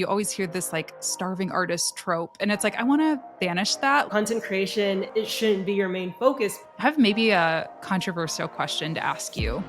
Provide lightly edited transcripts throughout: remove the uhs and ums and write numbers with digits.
You always hear this like starving artist trope, and it's like, I want to banish that. Content creation, it shouldn't be your main focus. I have maybe a controversial question to ask you.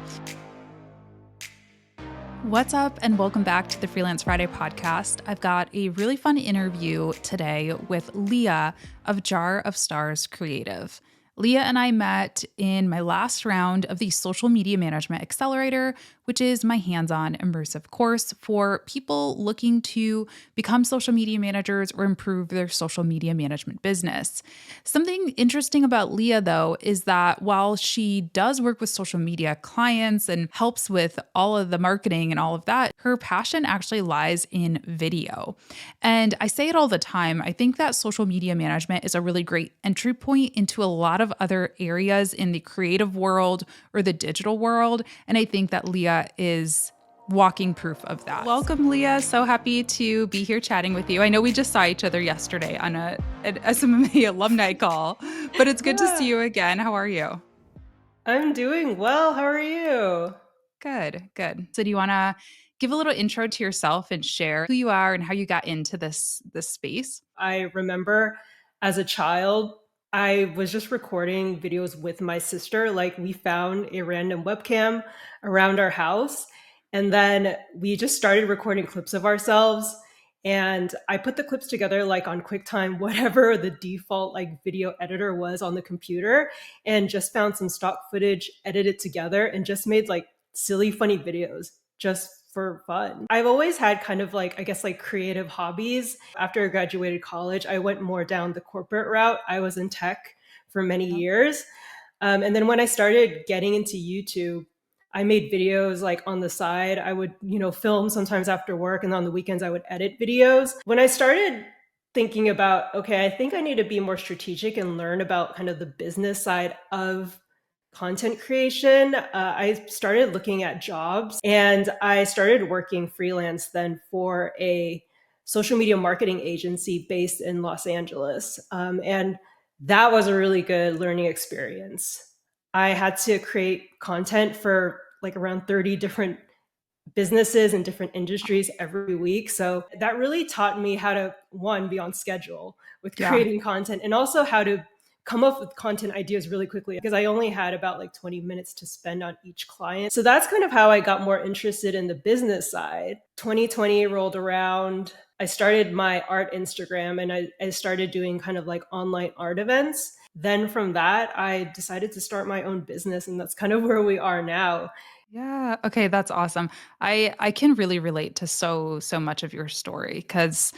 What's up, and welcome back to the Freelance Friday podcast. I've got a really fun interview today with Leah of Jar of Stars Creative. Leah and I met in my last round of the Social Media Management Accelerator, which is my hands-on immersive course for people looking to become social media managers or improve their social media management business. Something interesting about Leah, though, is that while she does work with social media clients and helps with all of the marketing and all of that, her passion actually lies in video. And I say it all the time. I think that social media management is a really great entry point into a lot of other areas in the creative world or the digital world. And I think that Leah is walking proof of that. Welcome, Leah. So happy to be here chatting with you. I know we just saw each other yesterday on an SMMA alumni call, but it's good to see you again. How are you? I'm doing well. How are you? Good, good. So do you want to give a little intro to yourself and share who you are and how you got into this space? I remember as a child, I was just recording videos with my sister. Like, we found a random webcam around our house, and then we just started recording clips of ourselves. And I put the clips together like on QuickTime, whatever the default like video editor was on the computer, and just found some stock footage, edited together, and just made like silly, funny videos just for fun. I've always had kind of like, I guess, like creative hobbies. After I graduated college, I went more down the corporate route. I was in tech for many Yep. years. And then when I started getting into YouTube, I made videos like on the side. I would, film sometimes after work, and on the weekends I would edit videos. When I started thinking about, okay, I think I need to be more strategic and learn about kind of the business side of content creation, I started looking at jobs, and I started working freelance then for a social media marketing agency based in Los Angeles. And that was a really good learning experience. I had to create content for like around 30 different businesses and different industries every week. So that really taught me how to, one, be on schedule with Yeah. creating content, and also how to come up with content ideas really quickly, because I only had about like 20 minutes to spend on each client. So that's kind of how I got more interested in the business side. 2020 rolled around. I started my art Instagram, and I started doing kind of like online art events. Then from that, I decided to start my own business, and that's kind of where we are now. Yeah. Okay, that's awesome. I can really relate to so much of your story because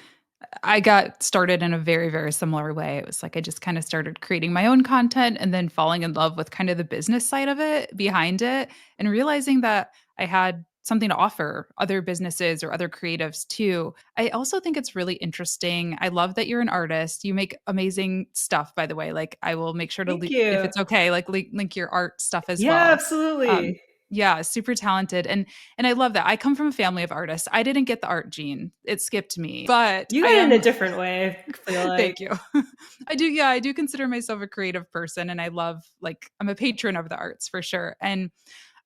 I got started in a very, very similar way. It was like I just kind of started creating my own content and then falling in love with kind of the business side of it behind it and realizing that I had something to offer other businesses or other creatives too. I also think it's really interesting. I love that you're an artist. You make amazing stuff, by the way. Like I will make sure to, Thank if you. it's okay, like link your art stuff as Yeah, well. Um, absolutely. yeah, super talented. And I love that. I come from a family of artists. I didn't get the art gene. It skipped me. But You I got it in a am different way, I feel like. thank you. I do, yeah, I do consider myself a creative person and I love like I'm a patron of the arts for sure. And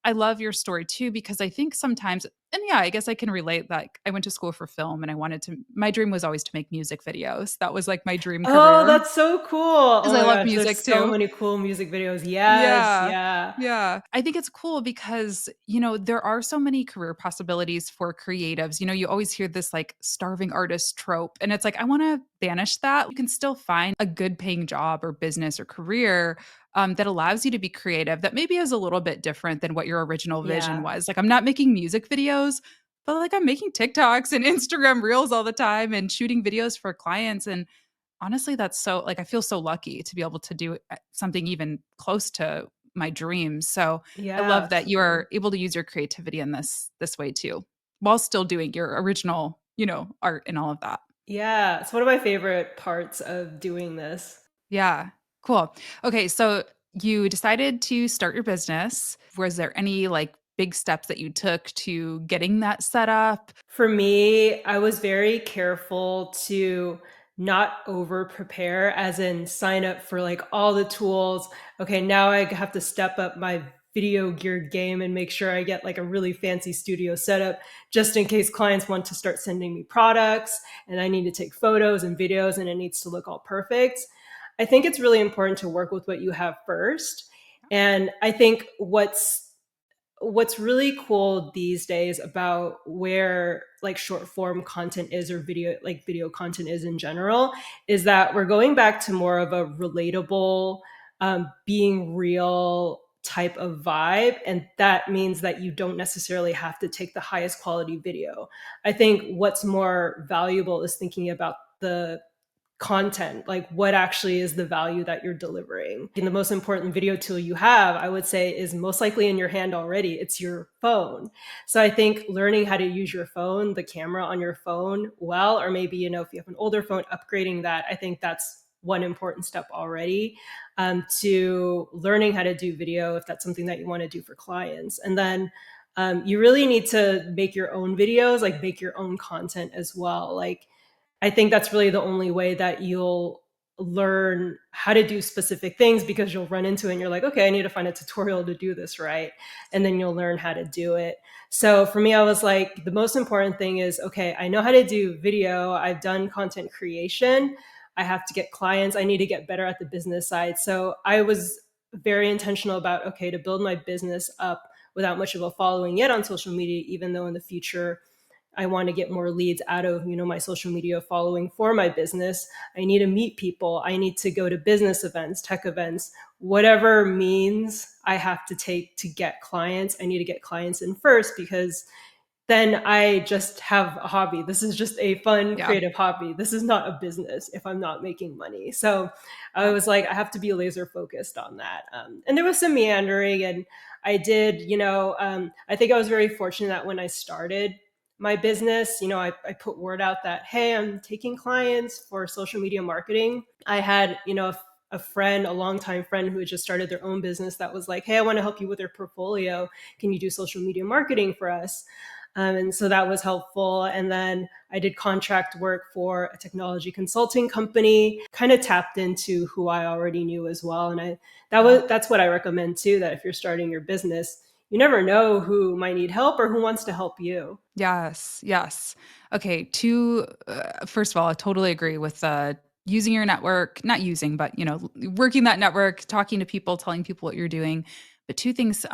I love your story too, because I think sometimes, and yeah, I guess I can relate that I went to school for film and I wanted to, my dream was always to make music videos. That was like my dream Oh, career that's so cool. because Oh I my love gosh, music there's so too. many cool music videos. Yes, Yeah. yeah. Yeah. I think it's cool because, there are so many career possibilities for creatives. You always hear this like starving artist trope, and it's like, I want to banish that. You can still find a good paying job or business or career that allows you to be creative, that maybe is a little bit different than what your original vision Yeah. was. Like, I'm not making music videos, but like I'm making TikToks and Instagram reels all the time and shooting videos for clients. And honestly, that's so like I feel so lucky to be able to do something even close to my dreams. So I Yeah, love that you absolutely. are able to use your creativity in this way too, while still doing your original, art and all of that. Yeah, it's one of my favorite parts of doing this. Yeah. Cool. Okay, so you decided to start your business. Was there any like big steps that you took to getting that set up? For me, I was very careful to not over prepare, as in sign up for like all the tools. Okay, now I have to step up my video geared game and make sure I get like a really fancy studio setup just in case clients want to start sending me products and I need to take photos and videos and it needs to look all perfect. I think it's really important to work with what you have first. And I think what's really cool these days about where like short form content is, or video content is in general, is that we're going back to more of a relatable, being real type of vibe. And that means that you don't necessarily have to take the highest quality video. I think what's more valuable is thinking about the content, like what actually is the value that you're delivering. And the most important video tool you have, I would say, is most likely in your hand already. It's your phone. So I think learning how to use your phone, the camera on your phone well, or maybe, if you have an older phone, upgrading that, I think that's one important step already, to learning how to do video, if that's something that you want to do for clients. And then you really need to make your own videos, like make your own content as well. Like, I think that's really the only way that you'll learn how to do specific things, because you'll run into it and you're like, okay, I need to find a tutorial to do this right. And then you'll learn how to do it. So for me, I was like, the most important thing is, okay, I know how to do video. I've done content creation. I have to get clients. I need to get better at the business side. So I was very intentional about, okay, to build my business up without much of a following yet on social media, even though in the future I want to get more leads out of, my social media following for my business. I need to meet people. I need to go to business events, tech events, whatever means I have to take to get clients. I need to get clients in first, because then I just have a hobby. This is just a fun, creative hobby. This is not a business if I'm not making money. So I was like, I have to be laser focused on that. And there was some meandering, and I did, I think I was very fortunate that when I started my business, I put word out that, hey, I'm taking clients for social media marketing. I had, a friend, a longtime friend who had just started their own business that was like, hey, I want to help you with your portfolio. Can you do social media marketing for us? And so that was helpful. And then I did contract work for a technology consulting company, kind of tapped into who I already knew as well. And that's what I recommend too, that if you're starting your business, you never know who might need help or who wants to help you. Yes. Yes. Okay. First of all, I totally agree with using your network, not using, but, working that network, talking to people, telling people what you're doing. But two things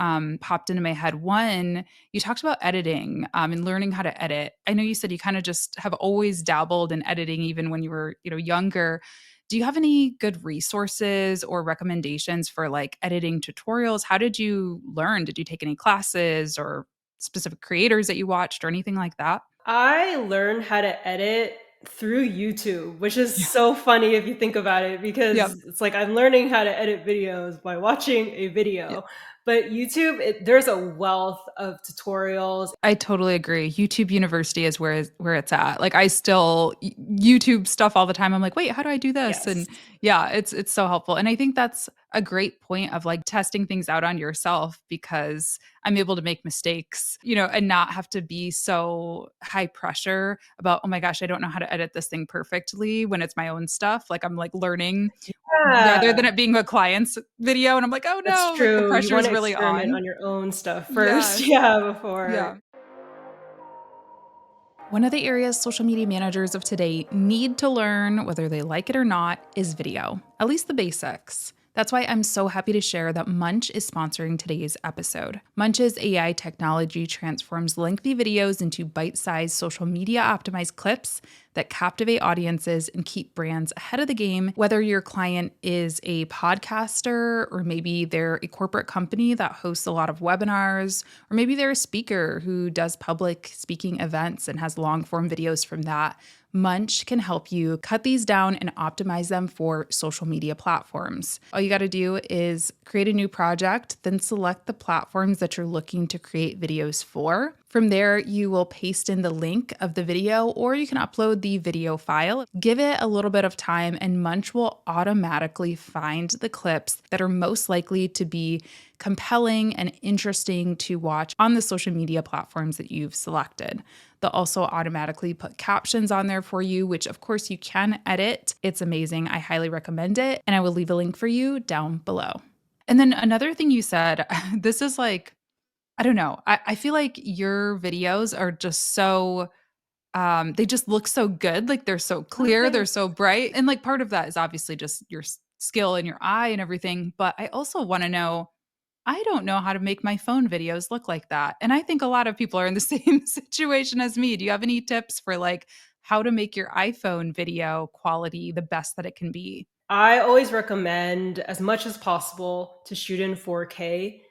popped into my head. One, you talked about editing and learning how to edit. I know you said you kind of just have always dabbled in editing, even when you were, younger. Do you have any good resources or recommendations for like editing tutorials? How did you learn? Did you take any classes or specific creators that you watched or anything like that? I learned how to edit through YouTube, which is Yeah. so funny if you think about it, Yep. because it's like I'm learning how to edit videos by watching a Yeah. video. But YouTube, there's a wealth of tutorials. I totally agree. YouTube University is where it's at. Like I still YouTube stuff all the time. I'm like, wait, how do I do this? Yes. And yeah, it's so helpful. And I think that's a great point of like testing things out on yourself, because I'm able to make mistakes, and not have to be so high pressure about, oh my gosh, I don't know how to edit this thing perfectly when it's my own stuff. Like I'm like learning rather Yeah, than it being a client's video. And I'm like, oh that's no, like the true. You pressure want is to really experiment on. on your own stuff first. Yes. Yeah, before. Yeah. One of the areas social media managers of today need to learn, whether they like it or not, is video, at least the basics. That's why I'm so happy to share that Munch is sponsoring today's episode. Munch's AI technology transforms lengthy videos into bite-sized social media optimized clips that captivate audiences and keep brands ahead of the game, whether your client is a podcaster, or maybe they're a corporate company that hosts a lot of webinars, or maybe they're a speaker who does public speaking events and has long form videos from that. Munch can help you cut these down and optimize them for social media platforms. All you got to do is create a new project, then select the platforms that you're looking to create videos for. From there, you will paste in the link of the video, or you can upload the video file. Give it a little bit of time, and Munch will automatically find the clips that are most likely to be compelling and interesting to watch on the social media platforms that you've selected. They'll also automatically put captions on there for you, which of course you can edit. It's amazing. I highly recommend it. And I will leave a link for you down below. And then another thing you said, this is like, I don't know. I feel like your videos are just so they just look so good. Like they're so Oh, clear, they're thanks. so bright. And like part of that is obviously just your skill and your eye and everything. But I also want to know, I don't know how to make my phone videos look like that. And I think a lot of people are in the same situation as me. Do you have any tips for like how to make your iPhone video quality the best that it can be? I always recommend as much as possible to shoot in 4K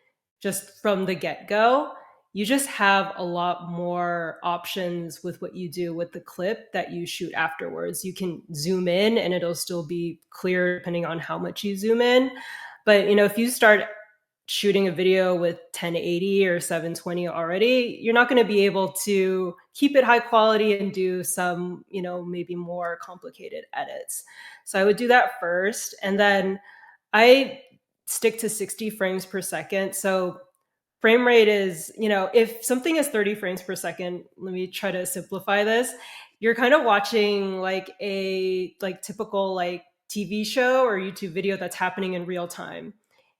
just from the get go. You just have a lot more options with what you do with the clip that you shoot afterwards. You can zoom in and it'll still be clear depending on how much you zoom in. But if you start shooting a video with 1080 or 720 already, you're not going to be able to keep it high quality and do some, maybe more complicated edits. So I would do that first. And then I stick to 60 frames per second. So frame rate is, if something is 30 frames per second, let me try to simplify this. You're kind of watching like a typical TV show or YouTube video that's happening in real time.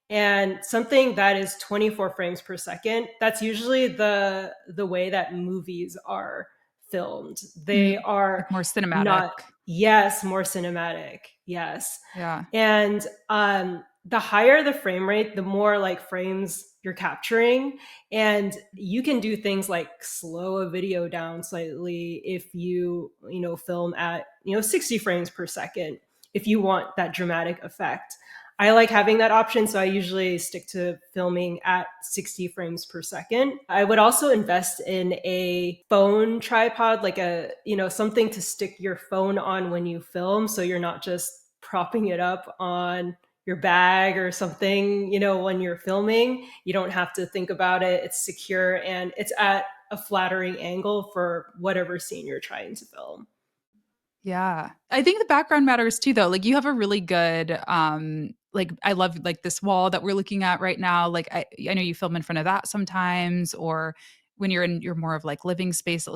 And something that is 24 frames per second, that's usually the way that movies are filmed. They Mhm. are Like more cinematic. not, yes, more cinematic. Yes. Yeah. And the higher the frame rate, the more like frames you're capturing. And you can do things like slow a video down slightly if film at, 60 frames per second, if you want that dramatic effect. I like having that option, so I usually stick to filming at 60 frames per second. I would also invest in a phone tripod, like something to stick your phone on when you film, so you're not just propping it up on your bag or something, when you're filming. You don't have to think about it. It's secure and it's at a flattering angle for whatever scene you're trying to film. Yeah. I think the background matters too though. Like you have a really good like I love like this wall that we're looking at right now. Like I know you film in front of that sometimes or when you're in your more of like living space, it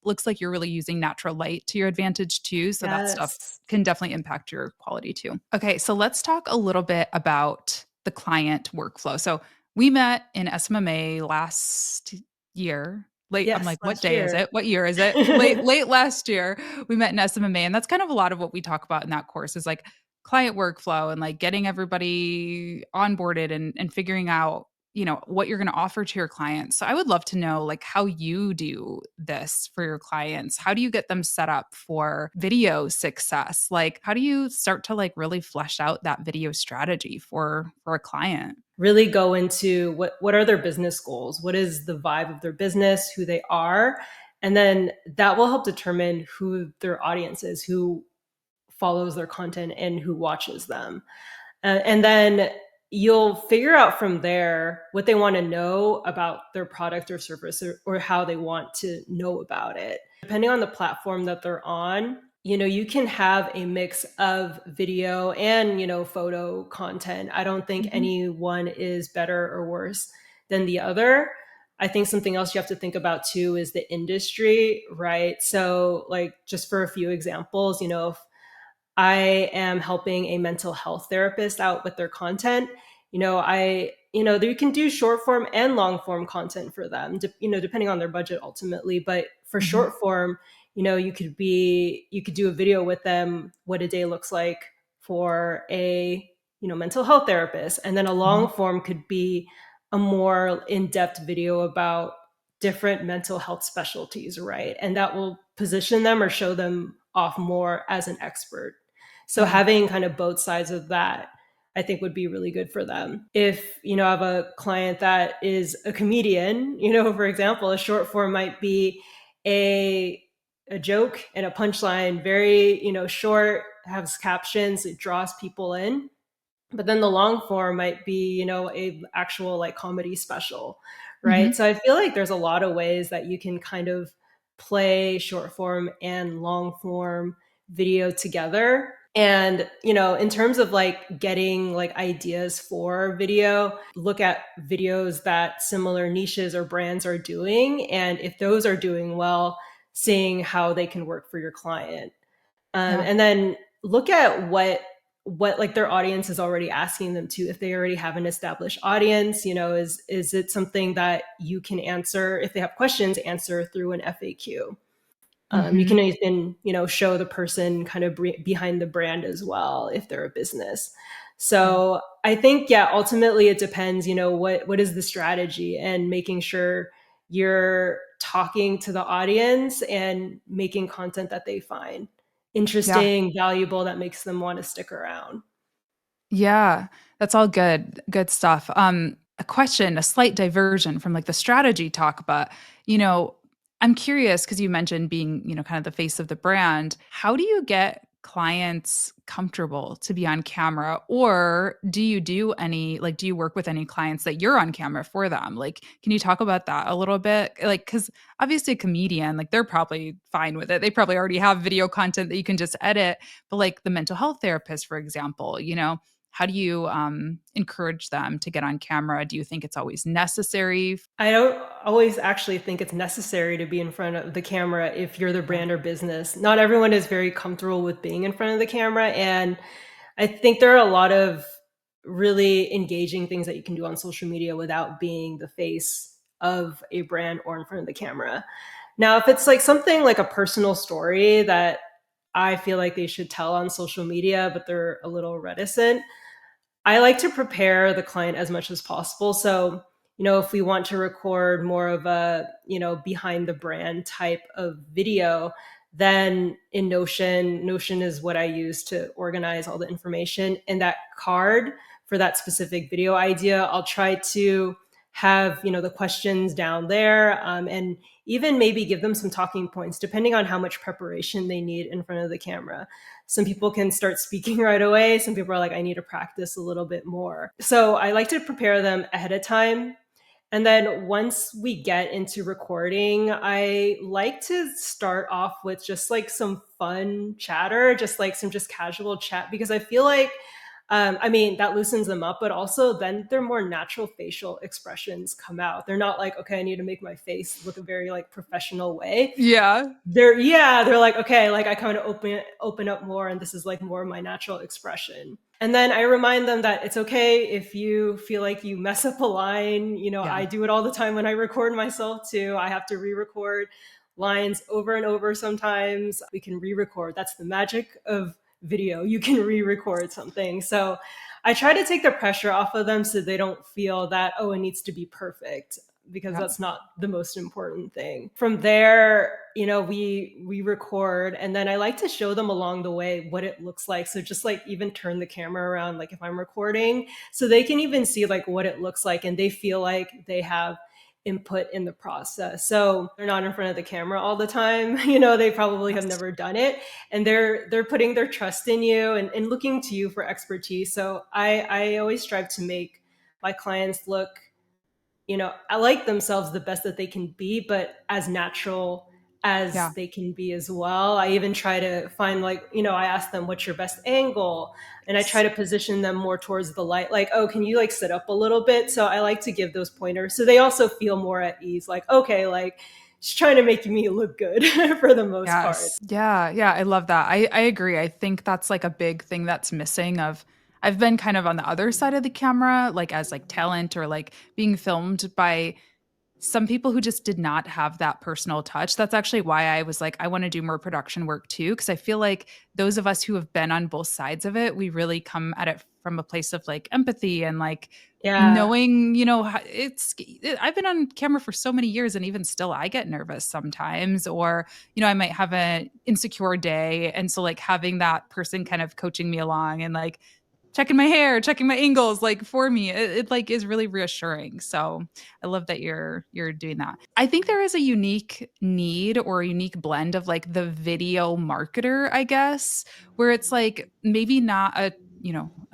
looks like you're really using natural light to your advantage too. So that stuff Yes. can definitely impact your quality too. Okay, so let's talk a little bit about the client workflow. So we met in SMMA last year. Late, I'm Yes, like, what last day is year. it? What year is it? Late last year, we met in SMMA, and that's kind of a lot of what we talk about in that course is like client workflow and like getting everybody onboarded and figuring out what you're going to offer to your clients. So I would love to know like how you do this for your clients. How do you get them set up for video success? Like how do you start to like really flesh out that video strategy for a client? Really go into what are their business goals, what is the vibe of their business, who they are, and then that will help determine who their audience is, who follows their content and who watches them. And then you'll figure out from there what they want to know about their product or service, or how they want to know about it. Depending on the platform that they're on, you can have a mix of video and, photo content. I don't think Mhm. any one is better or worse than the other. I think something else you have to think about too is the industry, right? So, like, just for a few examples, if I am helping a mental health therapist out with their content. You can do short form and long form content for them, depending on their budget ultimately. But for Mhm. short form, you could do a video with them, what a day looks like for a, mental health therapist. And then a long Mhm. form could be a more in-depth video about different mental health specialties, right? And that will position them or show them off more as an expert. So Yeah. having kind of both sides of that, I think would be really good for them. If, I have a client that is a comedian, for example, a short form might be a a joke and a punchline, very, short, has captions, it draws people in. But then the long form might be, a actual like comedy special, right? Mhm. So I feel like there's a lot of ways that you can kind of play short form and long form video together. And, in terms of like getting like ideas for video, look at videos that similar niches or brands are doing. And if those are doing well, seeing how they can work for your client. Yeah. And then look at what like their audience is already asking them to. If they already have an established audience, is it something that you can answer? If they have questions, answer through an FAQ. You Hmm. can even, show the person kind of behind the brand as well if they're a business. Yeah. So I think, yeah, ultimately it depends, what is the strategy, and making sure you're talking to the audience and making content that they find Yeah. interesting, valuable, that makes them want to stick around. Yeah, that's all good stuff. A question, a slight diversion from like the strategy talk, but you know, I'm curious because you mentioned being, kind of the face of the brand. How do you get clients comfortable to be on camera? Or do you do any, like, do you work with any clients that you're on camera for them? Like, can you talk about that a little bit? Like, because obviously a comedian, like, they're probably fine with it. They probably already have video content that you can just edit. But like the mental health therapist, for example, how do you encourage them to get on camera? Do you think it's always necessary? I don't always actually think it's necessary to be in front of the camera if you're the Yeah. brand or business. Not everyone is very comfortable with being in front of the camera. And I think there are a lot of really engaging things that you can do on social media without being the face of a brand or in front of the camera. Now, if it's like something like a personal story that I feel like they should tell on social media, but they're a little reticent, I like to prepare the client as much as possible. So, if we want to record more of a, behind the brand type of video, then in Notion is what I use to organize all the information. In that card for that specific video idea, I'll try to have, the questions down there, and even maybe give them some talking points depending on how much preparation they need in front of the camera. Some people can start speaking right away. Some people are like, I need to practice a little bit more. So I like to prepare them ahead of time. And then once we get into recording, I like to start off with just like some fun chatter, just like some just casual chat, because I feel like, that loosens them up, but also then their more natural facial expressions come out. They're not like, okay, I need to make my face look a very like professional way. Yeah. They're like, okay, like I kind of open up more, and this is like more of my natural expression. And then I remind them that it's okay if you feel like you mess up a line. Yeah. I do it all the time when I record myself too. I have to re-record lines over and over. Sometimes we can re-record. That's the magic of video. You can re-record something. So I try to take the pressure off of them so they don't feel that, oh, it needs to be perfect, because Yeah. that's not the most important thing. From there, we record, and then I like to show them along the way what it looks like. So just like even turn the camera around, like if I'm recording, so they can even see like what it looks like, and they feel like they have input in the process. So they're not in front of the camera all the time. They probably have Yes. never done it, and they're putting their trust in you, and looking to you for expertise. So I always strive to make my clients look, I like themselves the best that they can be, but as natural as Yeah. they can be as well. I even try to find like, I ask them, what's your best angle? And I try Yes. to position them more towards the light. Like, oh, can you like sit up a little bit? So I like to give those pointers so they also feel more at ease. Like, okay, like she's trying to make me look good for the most part. Yes. Yeah. Yeah. I love that. I agree. I think that's like a big thing that's missing of I've been kind of on the other side of the camera, like as like talent or like being filmed by some people who just did not have that personal touch. That's actually why I was like, I want to do more production work too. Cause I feel like those of us who have been on both sides of it, we really come at it from a place of like empathy and like Yeah. knowing, I've been on camera for so many years and even still I get nervous sometimes, or, I might have an insecure day. And so like having that person kind of coaching me along and like, checking my hair, checking my angles, like for me, it like is really reassuring. So I love that you're doing that. I think there is a unique need or a unique blend of like the video marketer, I guess, where it's like maybe not a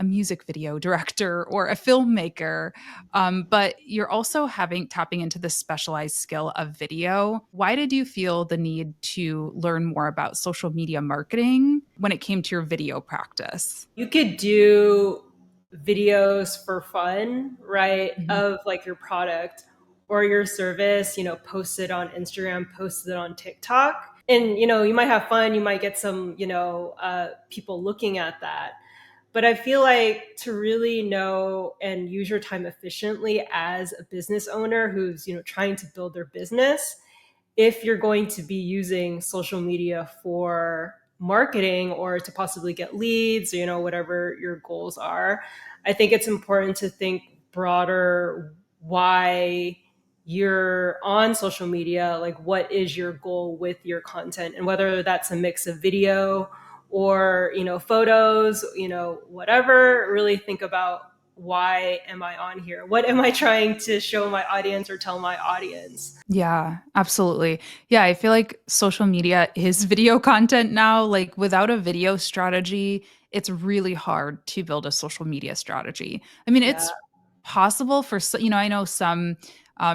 music video director or a filmmaker, but you're also having tapping into the specialized skill of video. Why did you feel the need to learn more about social media marketing when it came to your video practice? You could do videos for fun, right? Mhm. Of like your product or your service, post it on Instagram, post it on TikTok. And, you might have fun. You might get some, people looking at that. But I feel like to really know and use your time efficiently as a business owner who's, trying to build their business, if you're going to be using social media for marketing or to possibly get leads, whatever your goals are, I think it's important to think broader why you're on social media, like what is your goal with your content, and whether that's a mix of video or, photos, whatever, really think about why am I on here? What am I trying to show my audience or tell my audience? Yeah, absolutely. Yeah, I feel like social media is video content now. Like without a video strategy, it's really hard to build a social media strategy. I mean, Yeah. it's possible for, I know some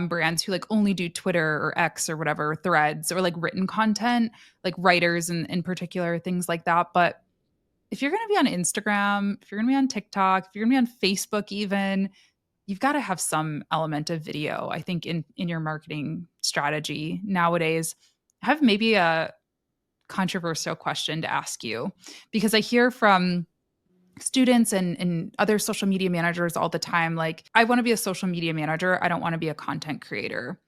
brands who like only do Twitter or X or whatever, threads or like written content, like writers in particular, things like that. But if you're going to be on Instagram, if you're going to be on TikTok, if you're going to be on Facebook, even, you've got to have some element of video, I think, in your marketing strategy nowadays. I have maybe a controversial question to ask you because I hear from students and other social media managers all the time like, I want to be a social media manager, I don't want to be a content creator.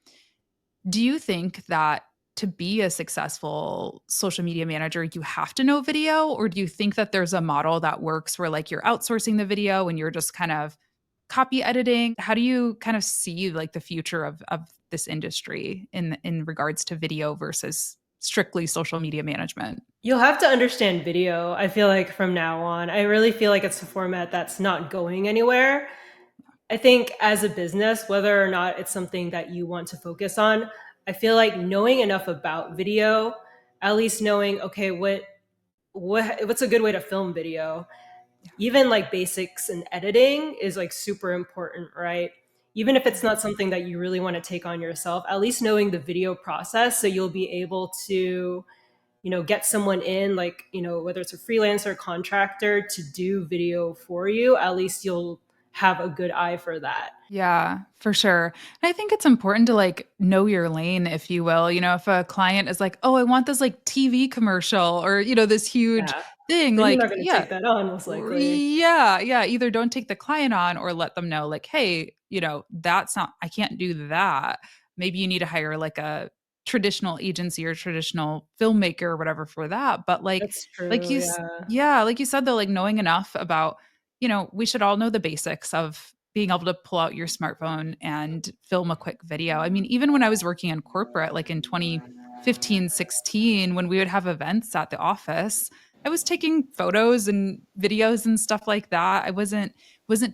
Do you think that to be a successful social media manager, you have to know video? Or do you think that there's a model that works where like you're outsourcing the video and you're just kind of copy editing? How do you kind of see like the future of this industry in regards to video versus strictly social media management? You'll have to understand video, I feel like, from now on. I really feel like it's a format that's not going anywhere. I think as a business, whether or not it's something that you want to focus on, I feel like knowing enough about video, at least knowing, okay, what's a good way to film video, even like basics in editing is like super important, right? Even if it's not something that you really want to take on yourself, at least knowing the video process so you'll be able to, get someone in, like, whether it's a freelancer contractor to do video for you, at least you'll have a good eye for that. Yeah, for sure. And I think it's important to like know your lane, if you will. If a client is like, oh, I want this like TV commercial or, this huge Yeah. thing, Then you're like, not going to yeah, take that on, most likely. yeah. Either don't take the client on or let them know, like, hey, that's not, I can't do that. Maybe you need to hire like a traditional agency or traditional filmmaker or whatever for that. But That's like true. you, Yeah. yeah, like you said, though, like knowing enough about, we should all know the basics of being able to pull out your smartphone and film a quick video. I mean, even when I was working in corporate, like in 2015, 16, when we would have events at the office, I was taking photos and videos and stuff like that. I wasn't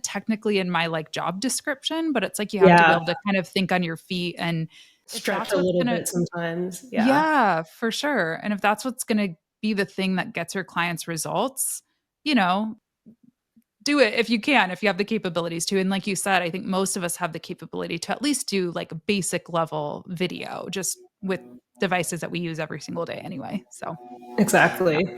technically in my like job description, but it's like you have to be Yeah. able to kind of think on your feet. And if Stretch that's a what's little gonna, bit sometimes. Yeah. yeah, for sure. And if that's what's gonna be the thing that gets your clients results, you know, do it if you can, if you have the capabilities to. And like you said, I think most of us have the capability to at least do like a basic level video just with devices that we use every single day anyway. So, yeah. Exactly.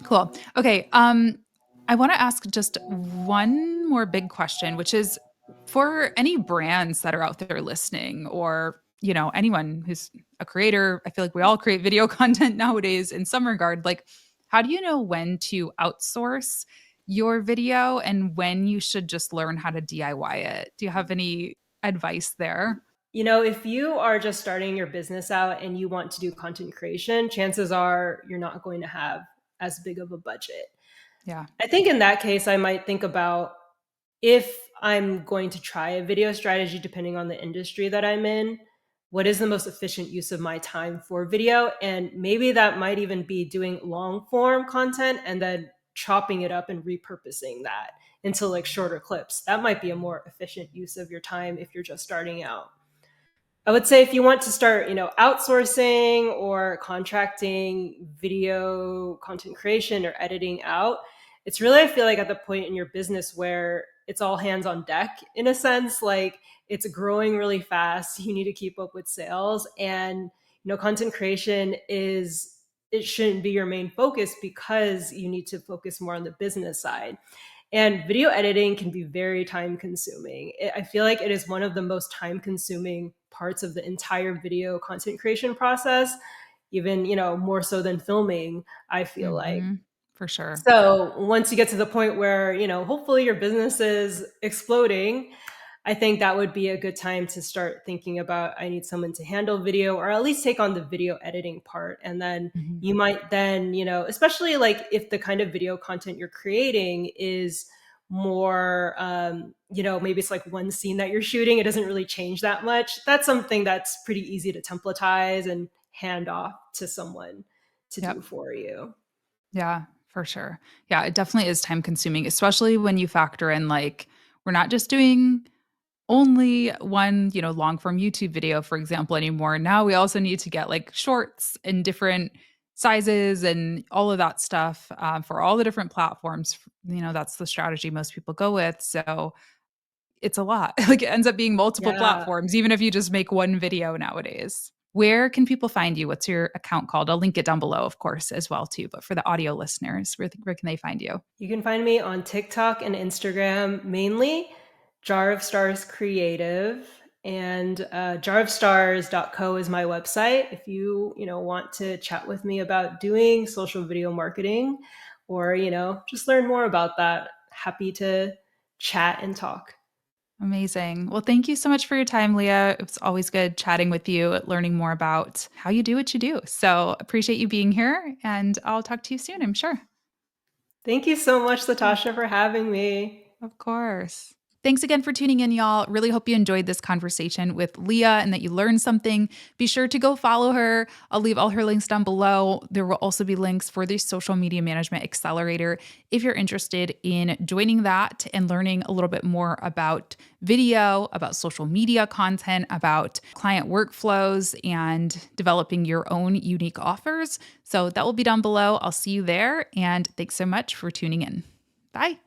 Cool. Okay. I want to ask just one more big question, which is for any brands that are out there listening, or anyone who's a creator. I feel like we all create video content nowadays in some regard. Like, how do you know when to outsource your video and when you should just learn how to DIY it? Do you have any advice there? If you are just starting your business out and you want to do content creation, chances are you're not going to have as big of a budget. Yeah. I think in that case, I might think about if I'm going to try a video strategy, depending on the industry that I'm in, what is the most efficient use of my time for video? And maybe that might even be doing long form content and then chopping it up and repurposing that into like shorter clips. That might be a more efficient use of your time if you're just starting out. I would say if you want to start, outsourcing or contracting video content creation or editing out, it's really, I feel like, at the point in your business where it's all hands on deck in a sense, like it's growing really fast. You need to keep up with sales, and, content creation it shouldn't be your main focus because you need to focus more on the business side. And video editing can be very time consuming. I feel like it is one of the most time consuming parts of the entire video content creation process, even, more so than filming, I feel like. Hmm. For sure. So once you get to the point where, hopefully your business is exploding, I think that would be a good time to start thinking about, I need someone to handle video or at least take on the video editing part. And then Mhm. you might then, especially like if the kind of video content you're creating is more, maybe it's like one scene that you're shooting, it doesn't really change that much. That's something that's pretty easy to templatize and hand off to someone to Yep. do for you. Yeah, for sure. Yeah, it definitely is time consuming, especially when you factor in like we're not just doing only one, long form YouTube video, for example, anymore. Now we also need to get like shorts in different sizes and all of that stuff for all the different platforms. That's the strategy most people go with. So it's a lot. Like it ends up being multiple Yeah. platforms, even if you just make one video nowadays. Where can people find you? What's your account called? I'll link it down below, of course, as well too. But for the audio listeners, where can they find you? You can find me on TikTok and Instagram mainly, Jar of Stars Creative, and jarofstars.co is my website. If you want to chat with me about doing social video marketing or, just learn more about that, happy to chat and talk. Amazing. Well, thank you so much for your time, Leah. It's always good chatting with you, learning more about how you do what you do. So appreciate you being here, and I'll talk to you soon, I'm sure. Thank you so much, Latasha, for having me. Of course. Thanks again for tuning in, y'all. Really hope you enjoyed this conversation with Leah and that you learned something. Be sure to go follow her. I'll leave all her links down below. There will also be links for the Social Media Management Accelerator if you're interested in joining that and learning a little bit more about video, about social media content, about client workflows, and developing your own unique offers. So that will be down below. I'll see you there. And thanks so much for tuning in. Bye.